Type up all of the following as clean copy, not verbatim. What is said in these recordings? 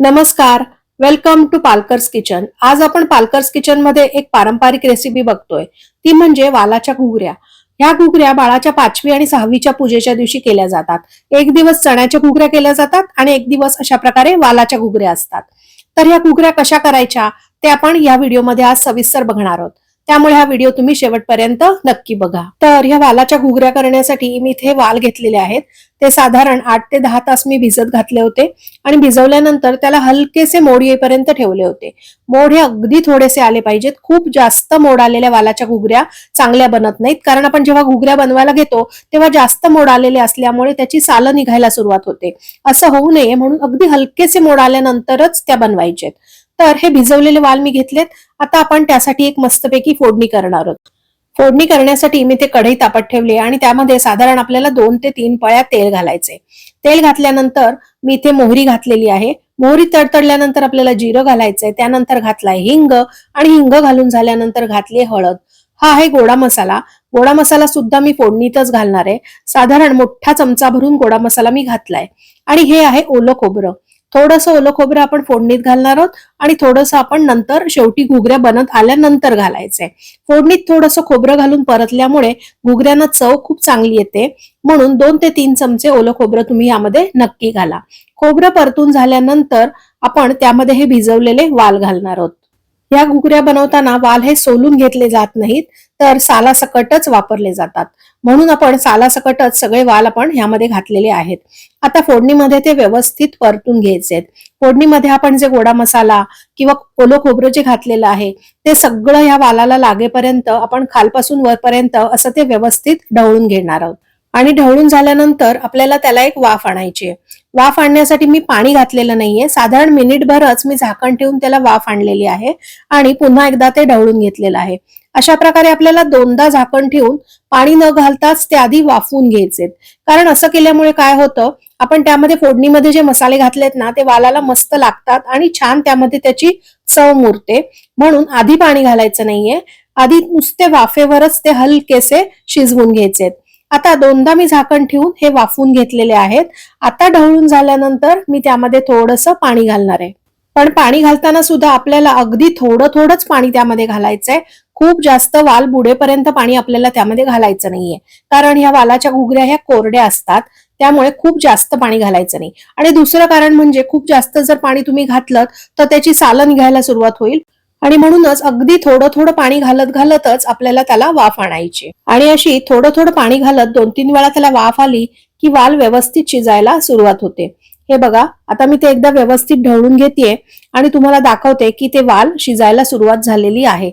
नमस्कार. Welcome to Palkar's kitchen. आज आपण पालकर्स किचन मध्ये एक पारंपरिक रेसिपी बघतोय. ती म्हणजे वालाच्या घुगऱ्या. ह्या घुगऱ्या बाळाच्या 5वी आणि 6वीच्या पूजेच्या दिवशी केल्या जातात. एक दिवस चण्याच्या घुगऱ्या केल्या जातात आणि एक दिवस अशा प्रकारे वालाच्या घुगऱ्या असतात. तर ह्या घुगऱ्या कशा करायच्या ते आपण या व्हिडिओमध्ये आज सविस्तर बघणार आहोत. त्यामुळे हा व्हिडिओ तुम्ही शेवटपर्यंत नक्की बघा. तर ह्या वालाच्या घुगऱ्या करण्यासाठी मी इथे वाल घेतलेले आहेत. ते साधारण 8 ते 10 तास मी भिजत घातले होते आणि भिजवल्यानंतर त्याला हलकेसे मोड येईपर्यंत ठेवले होते. मोड हे अगदी थोडेसे आले पाहिजेत. खूप जास्त मोड आलेल्या वालाच्या घुगऱ्या चांगल्या बनत नाहीत, कारण आपण जेव्हा घुगऱ्या बनवायला घेतो तेव्हा जास्त मोड आलेले असल्यामुळे त्याची सालं निघायला सुरुवात होते. असं होऊ नये म्हणून अगदी हलकेसे मोड आल्यानंतरच त्या बनवायचे. तर हे भिजवलेले वाल मी घेतलेत. आता आपण त्यासाठी एक मस्तपैकी फोडणी करणार आहोत. फोडणी करण्यासाठी मी ते कढई तापत ठेवली आणि त्यामध्ये साधारण आपल्याला 2 ते 3 पळ्या तेल घालायचे. तेल घातल्यानंतर मी इथे मोहरी घातलेली आहे. मोहरी तडतडल्यानंतर आपल्याला जिरं घालायचंय. त्यानंतर घातलाय हिंग आणि हिंग घालून झाल्यानंतर घातली हळद. हा आहे गोडा मसाला. गोडा मसाला सुद्धा मी फोडणीतच घालणार आहे. साधारण मोठा चमचा भरून गोडा मसाला मी घातलाय. आणि हे आहे ओलं खोबरं. थोडंसं ओलं खोबरं आपण फोडणीत घालणार आहोत आणि थोडंसं आपण नंतर शेवटी घुगऱ्या बनत आल्यानंतर घालायचंय. फोडणीत थोडंसं खोबरं घालून परतल्यामुळे घुगऱ्यांना चव खूप चांगली येते. म्हणून 2 ते 3 चमचे ओलं खोबरं तुम्ही यामध्ये नक्की घाला. खोबरं परतून झाल्यानंतर आपण त्यामध्ये हे भिजवलेले वाल घालणार आहोत. या घुगऱ्या बनवताना वाल हे सोलून घेतले जात नाहीत, तर सालासकटच वापरले जातात. म्हणून आपण सालासकटच सगळे वाल आपण ह्यामध्ये घातलेले आहेत. आता फोडणीमध्ये ते व्यवस्थित परतून घ्यायचे. फोडणीमध्ये आपण जे गोडा मसाला किंवा ओलं खोबरं जे घातलेलं आहे ते सगळं ह्या वालाला लागेपर्यंत आपण खालपासून वरपर्यंत असं ते व्यवस्थित ढवळून घेणार आहोत. आणि ढवळून झाल्यानंतर आपल्याला त्याला एक वाफ आणायची आहे. वाफ आणण्यासाठी मी पाणी घातलेलं नाहीये. साधारण मिनिटभरच मी झाकण ठेवून त्याला वाफ आणलेली आहे आणि पुन्हा एकदा ते ढवळून घेतलेलं आहे. अशा प्रकारे आपल्याला 2दा झाकण ठेवून पाणी न घालताच ते आधी वाफवून घ्यायचे. कारण असं केल्यामुळे काय होतं, आपण त्यामध्ये फोडणीमध्ये जे मसाले घातलेत ना ते वालाला मस्त लागतात आणि छान त्यामध्ये त्याची चव मुरते. म्हणून आधी पाणी घालायचं नाहीये. आधी नुसते वाफेवरच ते हलकेसे शिजवून घ्यायचे. आता 2दा मी झाकण ठेवून हे वाफवून घेतलेले आहेत. आता ढवळून झाल्यानंतर मी त्यामध्ये थोडंसं पाणी घालणार आहे. पण पाणी घालताना सुद्धा आपल्याला अगदी थोडंच पाणी त्यामध्ये घालायचंय. खूप जास्त वाल बुडेपर्यंत पाणी आपल्याला त्यामध्ये घालायचं नाहीये, कारण ह्या वालाच्या घुगऱ्या ह्या कोरड्या असतात. त्यामुळे खूप जास्त पाणी घालायचं नाही. आणि दुसरं कारण म्हणजे खूप जास्त जर पाणी तुम्ही घातलं तर त्याची सालं निघायला सुरुवात होईल. आणि म्हणूनच अगदी थोडं पाणी घालतच आपल्याला त्याला वाफ आणायची. आणि अशी थोडं पाणी घालत 2-3 वेळा त्याला वाफ आली की वाल व्यवस्थित शिजायला सुरुवात होते. हे बघा, आता मी ते एकदा व्यवस्थित ढवळून घेतेय आणि तुम्हाला दाखवते की ते वाल शिजायला सुरुवात झालेली आहे.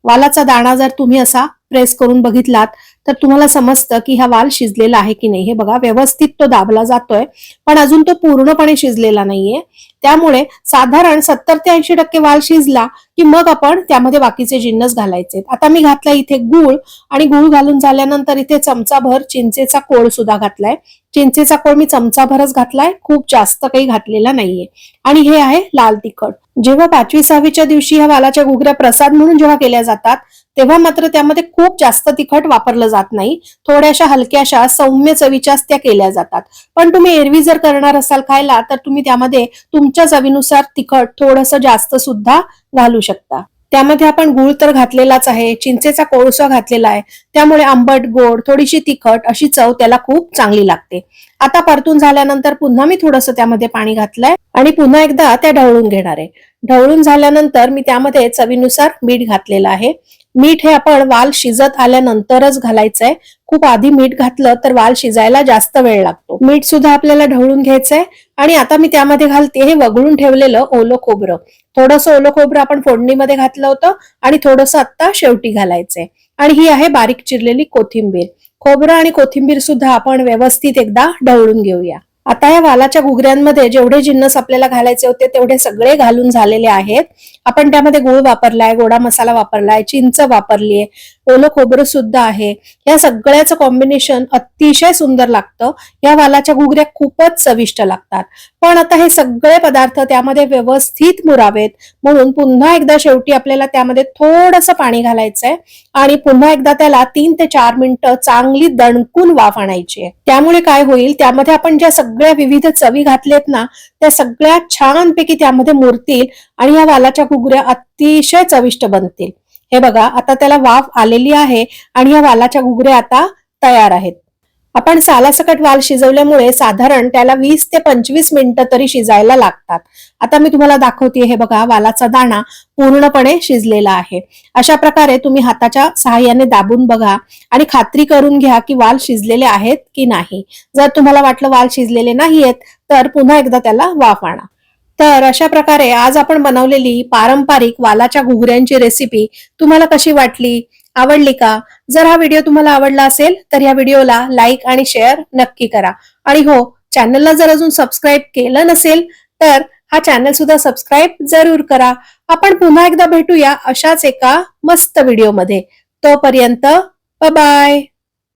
वालाचा दाणा जर तुम्ही असा प्रेस करून बघितलात तर तुम्हाला समजतं की हा वाल शिजलेला आहे की नाही. हे बघा, व्यवस्थित तो दाबला जातोय, पण अजून तो पूर्णपणे शिजलेला नाहीये. त्यामुळे साधारण 70 ते 80% वाल शिजला की मग आपण त्यामध्ये बाकीचे जिन्नस घालायचे. आता मी घातला इथे गूळ आणि गूळ घालून झाल्यानंतर इथे चमचाभर चिंचेचा कोळ सुद्धा घातलाय. चिंचेचा कोळ मी चमचाभरच घातलाय, खूप जास्त काही घातलेला नाहीये. आणि हे आहे लाल तिखट. जेव्हा 5वी-6वीच्या दिवशी ह्या वालाच्या घुगऱ्या प्रसाद म्हणून जेव्हा केल्या जातात तेव्हा मात्र त्यामध्ये खूप जास्त तिखट वापरलं जात नाही. थोड्याशा हलक्याशा सौम्य चवीच्याच त्या केल्या जातात. पण तुम्ही एरवी जर करणार असाल खायला तर तुम्ही त्यामध्ये तुमच्या चवीनुसार तिखट थोडंसं जास्त सुद्धा घालू शकता. त्यामध्ये आपण गूळ तर घातलेलाच आहे, चिंचेचा कोळसा घातलेला आहे, त्यामुळे आंबट गोड थोडीशी तिखट अशी चव त्याला खूप चांगली लागते. आता परतून झाल्यानंतर पुन्हा मी थोडंसं त्यामध्ये पाणी घातलंय आणि पुन्हा एकदा त्या ढवळून घेणार आहे. ढवळून झाल्यानंतर मी त्यामध्ये चवीनुसार मीठ घातलेलं आहे. मीठ हे आपण वाल शिजत आल्यानंतरच घालायचंय. खूप आधी मीठ घातलं तर वाल शिजायला जास्त वेळ लागतो. मीठ सुद्धा आपल्याला ढवळून घ्यायचंय. आणि आता मी त्यामध्ये घालते हे वगळून ठेवलेलं ओलं खोबरं. थोडंसं ओलं खोबरं आपण फोडणीमध्ये घातलं होतं आणि थोडंसं आता शेवटी घालायचंय. आणि ही आहे बारीक चिरलेली कोथिंबीर. खोबरं आणि कोथिंबीर सुद्धा आपण व्यवस्थित एकदा ढवळून घेऊया. आता या वालाच्या घुगऱ्यांमध्ये जेवढे जिन्नस आपल्याला घालायचे होते तेवढे सगळे घालून झालेले आहेत. आपण त्यामध्ये गूळ वापरलाय, गोडा मसाला वापरलाय, चिंच वापरलीये, ओलं खोबरं सुद्धा आहे. या सगळ्याचं कॉम्बिनेशन अतिशय सुंदर लागतं. या वालाच्या घुगऱ्या खूपच चविष्ट लागतात. पण आता हे सगळे पदार्थ त्यामध्ये व्यवस्थित मुरावेत म्हणून पुन्हा एकदा शेवटी आपल्याला त्यामध्ये थोडंसं पाणी घालायचंय आणि पुन्हा एकदा त्याला 3 ते 4 मिनिटं चांगली दणकून वाफ आणायची आहे. त्यामुळे काय होईल, त्यामध्ये आपण ज्या सगळ्या विविध चवी घातलेत ना, त्या सगळ्या छानपैकी त्यामध्ये मुरतील आणि या वालाच्या घुगऱ्या अतिशय चविष्ट बनतील. हे बघा, आता त्याला वाफ आलेली आहे आणि या वालाच्या घुगऱ्या आता तयार आहेत. आपण सालासकट वाल शिजवल्यामुळे साधारण त्याला 20 ते 25 मिनिटं तरी शिजायला लागतात. आता मी तुम्हाला दाखवते. हे बघा, वालाचा दाणा पूर्णपणे शिजलेला आहे. अशा प्रकारे तुम्ही हाताच्या सहाय्याने दाबून बघा आणि खात्री करून घ्या की वाल शिजलेले आहेत की नाही. जर तुम्हाला वाटलं वाल शिजलेले नाहीयेत तर पुन्हा एकदा त्याला वाफ आणा. तर अशा प्रकारे आज आपण बनवलेली पारंपरिक वालाच्या घुगऱ्यांची रेसिपी तुम्हाला कशी वाटली? आवडली का? जर हा व्हिडिओ तुम्हाला आवडला असेल तर या व्हिडिओला लाईक आणि शेअर नक्की करा. आणि हो, चॅनलला जर अजून सबस्क्राईब केलं नसेल तर हा चॅनल सुद्धा सबस्क्राईब जरूर करा. आपण पुन्हा एकदा भेटूया अशाच एका मस्त व्हिडिओमध्ये. तोपर्यंत बाय बाय.